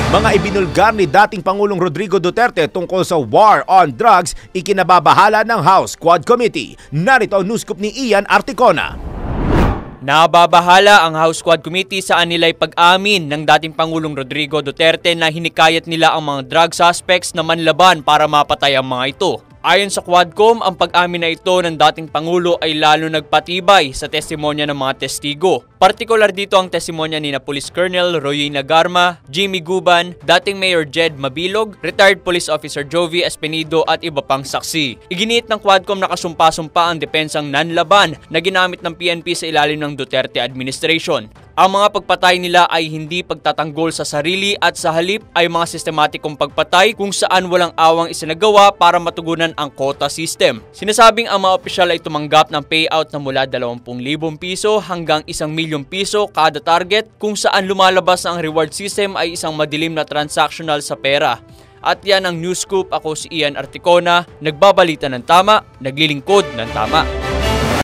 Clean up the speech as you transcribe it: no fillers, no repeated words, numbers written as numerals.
Mga ibinulgar ni dating Pangulong Rodrigo Duterte tungkol sa war on drugs, ikinababahala ng House Quad Committee. Narito ang news scoop ni Ian Articona. Nababahala ang House Quad Committee sa anilay pag-amin ng dating Pangulong Rodrigo Duterte na hinikayat nila ang mga drug suspects na manlaban para mapatay ang mga ito. Ayon sa Quadcom, ang pag-amin na ito ng dating Pangulo ay lalo nagpatibay sa testimonya ng mga testigo. Partikular dito ang testimonya ni Police Colonel Royina Garma, Jimmy Guban, dating Mayor Jed Mabilog, retired Police Officer Jovi Espenido at iba pang saksi. Iginiit ng Quadcom na kasumpa-sumpa ang depensang nanlaban na ginamit ng PNP sa ilalim ng Duterte administration. Ang mga pagpatay nila ay hindi pagtatanggol sa sarili at sa halip ay mga sistematikong pagpatay kung saan walang awang isinagawa para matugunan ang quota system. Sinasabing ang mga opisyal ay tumanggap ng payout na mula 20,000 piso hanggang 1,000,000 piso kada target kung saan lumalabas na ang reward system ay isang madilim na transactional sa pera. At yan ang news scoop. Ako si Ian Articona, nagbabalita ng tama, naglilingkod ng tama.